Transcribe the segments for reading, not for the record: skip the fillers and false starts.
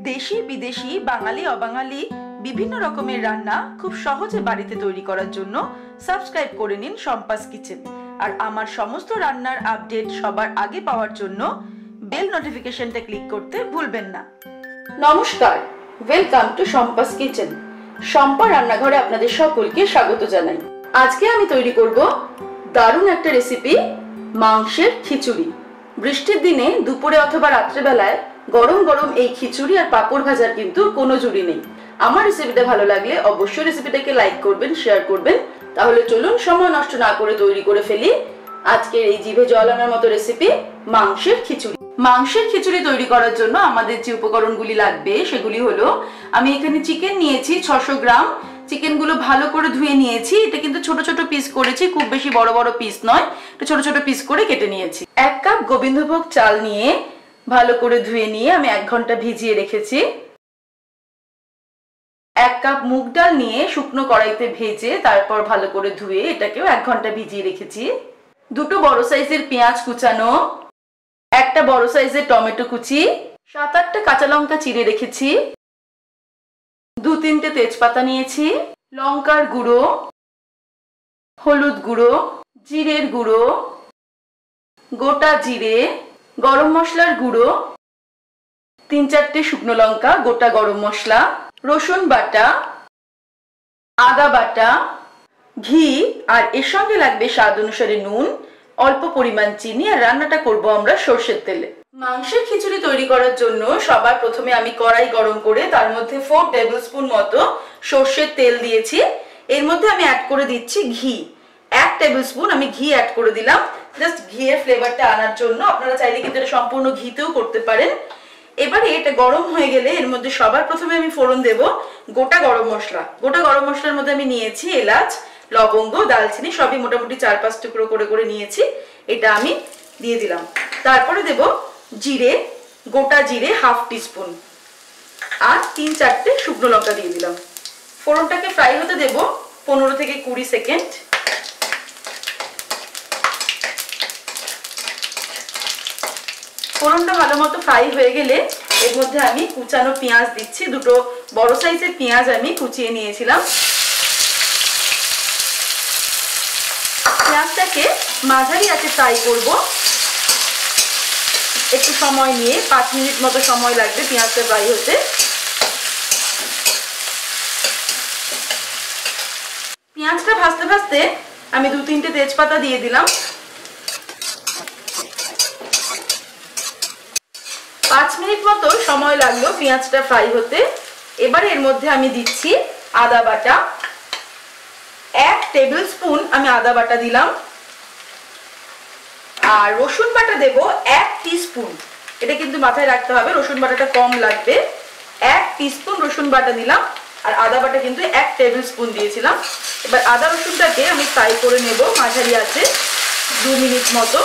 দেশি বিদেশি বাঙালি অবাঙালি বিভিন্ন রকমের রান্না খুব সহজে বাড়িতে তৈরি করার জন্য সাবস্ক্রাইব করে নিন শম্পাস কিচেন। আর আমার সমস্ত রান্নার আপডেট সবার আগে পাওয়ার জন্য বেল নোটিফিকেশনটা ক্লিক করতে ভুলবেন না। নমস্কার, welcome to Shampa's kitchen. Shampa রান্নাঘরে আপনাদের সকলকে স্বাগত জানাই। আজকে আমি তৈরি করব দারুণ একটা রেসিপি, মাংসের খিচুড়ি। বৃষ্টির দিনে দুপুরে অথবা রাত্রেবেলায় গরম গরম এই খিচুড়ি আর পাঁপড় ভাজার কিন্তু কোনো জুড়ি নেই। আমার রেসিপিটা ভালো লাগলে অবশ্যই রেসিপিটাকে লাইক করবেন, শেয়ার করবেন। তাহলে চলুন সময় নষ্ট না করে তৈরি করে ফেলি আজকের এই জিভে জল আনার মতো রেসিপি, মাংসের খিচুড়ি। মাংসের খিচুড়ি তৈরি করার জন্য আমাদের যে উপকরণগুলি লাগবে সেগুলি হলো, আমি এখানে চিকেন নিয়েছি 600 গ্রাম। চিকেনগুলো ভালো করে ধুয়ে নিয়েছি। এটা কিন্তু ছোট ছোট পিস করেছি, খুব বেশি বড় বড় পিস নয়, এটা ছোট ছোট পিস করে কেটে নিয়েছি। 1 কাপ গোবিন্দভোগ চাল নিয়ে ভালো করে ধুয়ে নিয়ে আমি 1 ঘন্টা ভিজিয়ে রেখেছি। 1 কাপ মুগ ডাল নিয়ে শুকনো কড়াইতে ভেজে তারপর ভালো করে ধুয়ে এটাকেও 1 ঘন্টা ভিজিয়ে রেখেছি। 2টো বড় সাইজের পেঁয়াজ কুচানো, 1টা বড় সাইজের টমেটো কুচি, 7-8টা কাঁচা লঙ্কা চিড়ে রেখেছি, 2-3টে তেজপাতা নিয়েছি, লঙ্কার গুঁড়ো, হলুদ গুঁড়ো, জিরের গুঁড়ো, গোটা জিরে, গরম মশলার গুঁড়ো, 3-4টে শুকনো লঙ্কা, গোটা গরম মশলা, রসুন বাটা, আদা বাটা, ঘি, আর এর সঙ্গে লাগবে স্বাদ অনুসারে নুন, অল্প পরিমাণ চিনি। আর রান্নাটা করব আমরা সরষের তেলে। মাংসের খিচুড়ি তৈরি করার জন্য সবার প্রথমে আমি কড়াই গরম করে তার মধ্যে 4 টেবিল স্পুন মতো সরষের তেল দিয়েছি। এর মধ্যে আমি অ্যাড করে দিচ্ছি ঘি। 1 টেবিল স্পুন আমি ঘি অ্যাড করে দিলাম, জাস্ট ঘিয়ের ফ্লেভারটা আনার জন্য। আপনারা চাইলে কিন্তু এটা সম্পূর্ণ ঘিতেও করতে পারেন। এবারে এটা গরম হয়ে গেলে এর মধ্যে সবার প্রথমে আমি ফোড়ন দেব গোটা গরম মশলা। গোটা গরম মশলার মধ্যে আমি নিয়েছি এলাচ, লবঙ্গ, দালচিনি, সবই মোটামুটি 4-5 টুকরো করে করে নিয়েছি। এটা আমি দিয়ে দিলাম। তারপরে দেব জিরে, গোটা জিরে 1/2 টিস্পুন, আর 3-4টে শুকনো লঙ্কা দিয়ে দিলাম। ফোড়নটাকে ফ্রাই হতে দেব 15 থেকে 20 সেকেন্ড। ফোড়নটা ভালো মতো ফ্রাই হয়ে গেলে এর মধ্যে আমি কুচানো পেঁয়াজ দিচ্ছি। 2টো বড় সাইজের পেঁয়াজ আমি কুচিয়ে নিয়েছিলাম। পেঁয়াজটাকে মাঝারি আঁচে ফ্রাই করব। একটু সময় নিয়ে 5 মিনিট মতো সময় লাগবে পেঁয়াজটা ফ্রাই হতে। পেঁয়াজটা ভাজতে ভাজতে আমি 2-3টে তেজপাতা দিয়ে দিলাম। 5 মিনিট মতো সময় লাগলো পেঁয়াজটা ফ্রাই হতে। এবার এর মধ্যে আমি দিচ্ছি আদা বাটা। 1 টেবিল স্পুন আমি আদা বাটা দিলাম। আর রসুন বাটা দেব 1 টিস্পুন। এটা কিন্তু মাথায় রাখতে হবে, রসুন বাটাটা কম লাগবে। 1 টিস্পুন রসুন বাটা দিলাম। আর আদা বাটা কিন্তু 1 টেবিল স্পুন দিয়েছিলাম। এবার আদা রসুনটাকে আমি ফ্রাই করে নেব মাঝারি আঁচে 2 মিনিট মতো।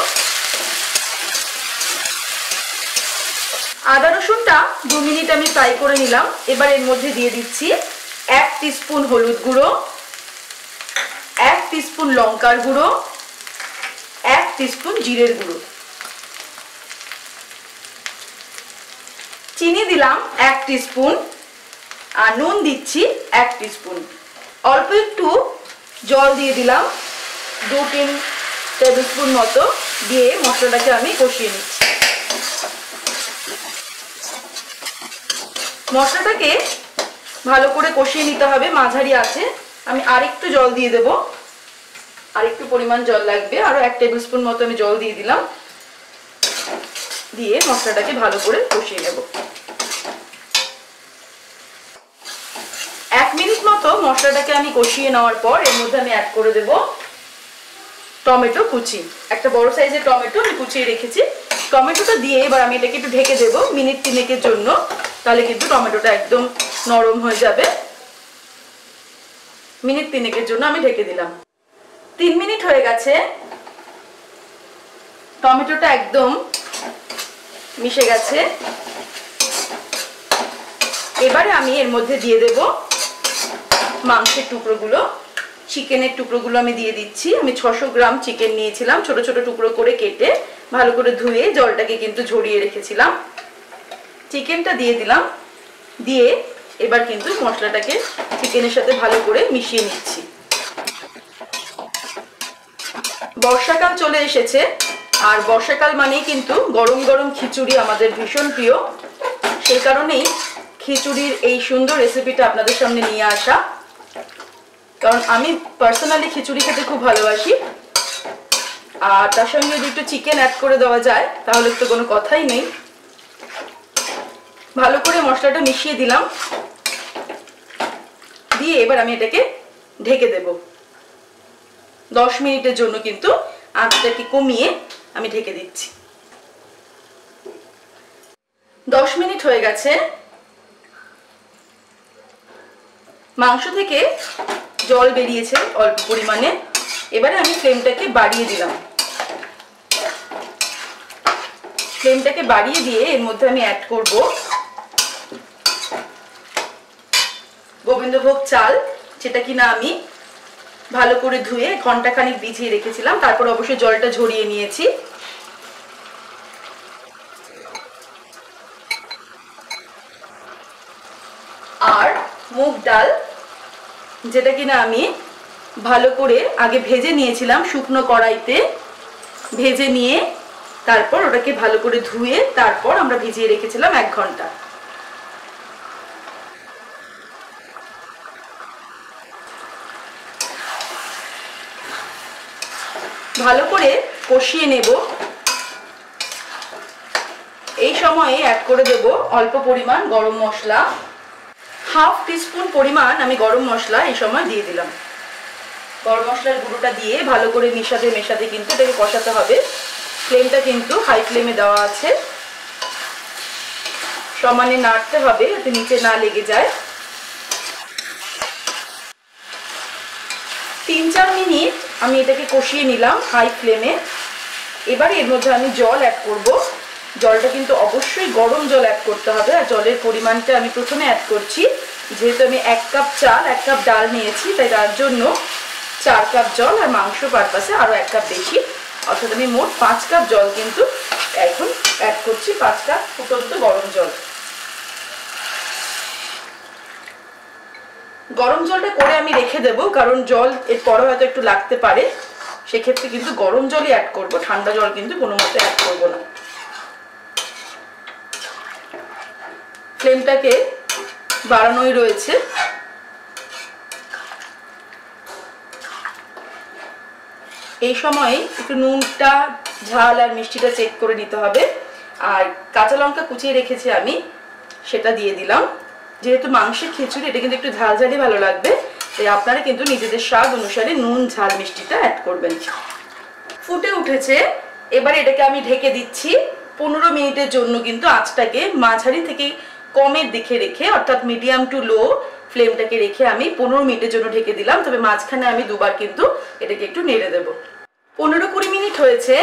আদা রসুনটা 2 মিনিট আমি ফ্রাই করে নিলাম। এবার এর মধ্যে দিয়ে দিচ্ছি 1 টিস্পুন হলুদ গুঁড়ো, 1 টিস্পুন লঙ্কার গুঁড়ো, 1 টিস্পুন জিরের গুঁড়ো, চিনি দিলাম 1 টিস্পুন, আর নুন দিচ্ছি 1 টিস্পুন। অল্প একটু জল দিয়ে দিলাম 2-3 টেবিল স্পুন মতো, দিয়ে মশলাটাকে আমি কষিয়ে নিচ্ছি। মশলাটাকে ভালো করে কষিয়ে নিতে হবে মাঝারি আছে। আমি আরেকটু জল দিয়ে দেব, আরেকটু পরিমাণ জল লাগবে, আরো 1 টেবিল স্পুন মতো আমি জল দিয়ে দিলাম। দিয়ে মশলাটাকে ভালো করে কষিয়ে নেব। 1 মিনিট মতো মশলাটাকে আমি কষিয়ে নেওয়ার পর এর মধ্যে আমি অ্যাড করে দেব টমেটো কুচি। একটা বড় সাইজের টমেটো আমি কুচিয়ে রেখেছি। টমেটোটা দিয়ে এবার আমি এটাকে একটু ঢেকে দেব মিনিট 3-এর জন্য, তাহলে কিন্তু টমেটোটা একদম নরম হয়ে যাবে। মিনিট 3-এর জন্য আমি ঢেকে দিলাম। 3 মিনিট হয়ে গেছে, টমেটোটা একদম মিশে গেছে। এবারে আমি এর মধ্যে দিয়ে দেব মাংসের টুকরোগুলো। চিকেনের টুকরোগুলো আমি দিয়ে দিচ্ছি। আমি 600 গ্রাম চিকেন নিয়েছিলাম, ছোট ছোট টুকরো করে কেটে ভালো করে ধুয়ে জলটাকে কিন্তু ঝরিয়ে রেখেছিলাম। চিকেনটা দিয়ে দিলাম। দিয়ে এবার কিন্তু মশলাটাকে চিকেনের সাথে ভালো করে মিশিয়ে নিচ্ছি। বর্ষাকাল চলে এসেছে, আর বর্ষাকাল মানেই কিন্তু গরম গরম খিচুড়ি আমাদের ভীষণ প্রিয়। সেই কারণেই খিচুড়ির এই সুন্দর রেসিপিটা আপনাদের সামনে নিয়ে আসা, কারণ আমি পার্সোনালি খিচুড়ি খেতে খুব ভালোবাসি। আর তার সঙ্গে যদি একটু চিকেন অ্যাড করে দেওয়া যায় তাহলে তো কোনো কথাই নেই। ভালো করে মশলাটা মিশিয়ে দিলাম, দিয়ে এবার আমি এটাকে ঢেকে দেব 10 মিনিটের জন্য। কিন্তু আঁচটাকে কমিয়ে আমি ঢেকে দিচ্ছি। 10 মিনিট হয়ে গেছে। মাংস থেকে জল বেরিয়েছে অল্প পরিমাণে। এবারে আমি ফ্লেমটাকে বাড়িয়ে দিলাম। ফ্লেমটাকে বাড়িয়ে দিয়ে এর মধ্যে আমি অ্যাড করব গোবিন্দভোগ চাল, যেটা কিনা আমি ভালো করে ধুয়ে ঘন্টাখানিক ভিজিয়ে রেখেছিলাম, তারপর অবশ্যই জলটা ঝরিয়ে নিয়েছি। আর মুগ ডাল, যেটা কিনা আমি ভালো করে আগে ভেজে নিয়েছিলাম শুকনো কড়াইতে, ভেজে নিয়ে তারপর ওটাকে ভালো করে ধুয়ে তারপর আমরা ভিজিয়ে রেখেছিলাম 1 ঘন্টা। ভালো করে কষিয়ে নেব। এই সময়ে অ্যাড করে দেব অল্প পরিমাণ গরম মশলা, 1/2 টিস্পুন পরিমাণ আমি গরম মশলা এই সময় দিয়ে দিলাম। গরম মশলার গুঁড়োটা দিয়ে ভালো করে মেশাতে মেশাতে কিন্তু এটাকে কষাতে হবে। ফ্লেমটা কিন্তু হাই ফ্লেমে দেওয়া আছে, সমানে নাড়তে হবে যাতে নিচে না লেগে যায়। 3-4 মিনিট আমি এটাকে কষিয়ে নিলাম হাই ফ্লেমে। এবারে এর মধ্যে আমি জল অ্যাড করব। জলটা কিন্তু অবশ্যই গরম জল অ্যাড করতে হবে। আর জলের পরিমাণটা আমি প্রথমে অ্যাড করছি, যেহেতু আমি 1 কাপ চাল 1 কাপ ডাল নিয়েছি, তাই তার জন্য 4 কাপ জল, আর মাংস পারপাসে আরও 1 কাপ বেশি, অর্থাৎ আমি মোট 5 কাপ জল কিন্তু এখন অ্যাড করছি। 5 কাপ ফুটন্ত গরম জল। গরম জলটা করে আমি রেখে দেব, কারণ জল এর পরে হয়তো একটু লাগতে পারে, সেক্ষেত্রে কিন্তু গরম জলই অ্যাড করব, ঠান্ডা জল কিন্তু কোনো মতে অ্যাড করব না। ফ্লেমটাকে বাড়ানোই রয়েছে। এই সময় একটু নুনটা, ঝাল আর মিষ্টিটা চেক করে নিতে হবে। আর কাঁচা লঙ্কা কুচিয়ে রেখেছি আমি, সেটা দিয়ে দিলাম। যেহেতু মাংসের খিচুড়ি, এটা কিন্তু একটু ঝাল ঝালই ভালো লাগবে, তাই আপনারা কিন্তু নিজেদের স্বাদ অনুসারে নুন ঝাল মিষ্টিটা অ্যাড করবেন। ফুটে উঠেছে, এবারে এটাকে আমি ঢেকে দিচ্ছি 15 মিনিটের জন্য। কিন্তু আঁচটাকে মাঝারি থেকে কমের দিকে রেখে, অর্থাৎ মিডিয়াম টু লো ফ্লেমটাকে রেখে আমি 15 মিনিটের জন্য ঢেকে দিলাম। তবে মাঝখানে আমি দুবার কিন্তু এটাকে একটু নেড়ে দেব। 15-20 মিনিট হয়েছে।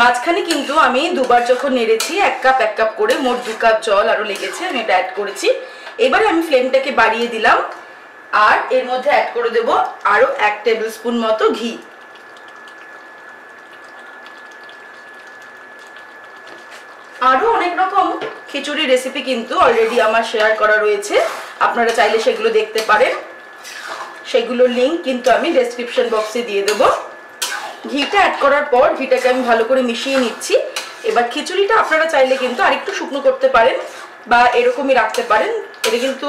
মাঝখানে কিন্তু আমি দুবার যখন নেড়েছি, 1 কাপ করে মোট 2 কাপ জল আরো লেগেছে, আমি এটা অ্যাড করেছি। এবারে আমি ফ্লেমটাকে বাড়িয়ে দিলাম, আর এর মধ্যে অ্যাড করে দেব আরো 1 টেবিল স্পুন মতো ঘি। আরো অনেক রকম খিচুড়ি রেসিপি কিন্তু অলরেডি আমার শেয়ার করা রয়েছে, আপনারা চাইলে সেগুলো দেখতে পারেন। সেগুলোর লিংক কিন্তু আমি ডেসক্রিপশন বক্সে দিয়ে দেব। ঘিটা অ্যাড করার পর ঘিটাকে আমি ভালো করে মিশিয়ে নিচ্ছি। এবার খিচুড়িটা আপনারা চাইলে কিন্তু আরেকটু শুকনো করতে পারেন বা এরকমই রাখতে পারেন। এটা কিন্তু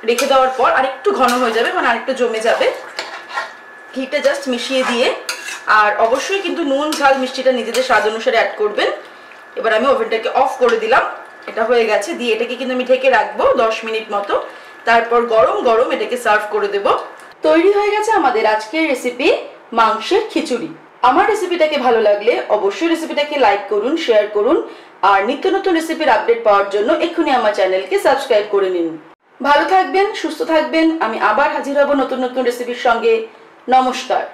রেখে দেওয়ার পর আরেকটু ঘন হয়ে যাবে, মানে আরেকটু জমে যাবে। ঘিটা জাস্ট মিশিয়ে দিয়ে, আর অবশ্যই কিন্তু নুন ঝাল মিষ্টিটা নিজেদের স্বাদ অনুসারে অ্যাড করবেন। এবার আমি ওভেনটাকে অফ করে দিলাম। এটা হয়ে গেছে, দিয়ে এটাকে কিন্তু আমি ঢেকে রাখবো 10 মিনিট মতো। তারপর গরম গরম এটাকে সার্ভ করে দেব। তৈরি হয়ে গেছে আমাদের আজকের রেসিপি মাংসের খিচুড়ি। আমার রেসিপিটাকে ভালো লাগলে অবশ্যই রেসিপিটাকে লাইক করুন, শেয়ার করুন, আর নিত্য নতুন রেসিপির আপডেট পাওয়ার জন্য এক্ষুনি আমার চ্যানেলকে সাবস্ক্রাইব করে নিন। ভালো থাকবেন, সুস্থ থাকবেন। আমি আবার হাজির হব নতুন নতুন রেসিপির সঙ্গে। নমস্কার।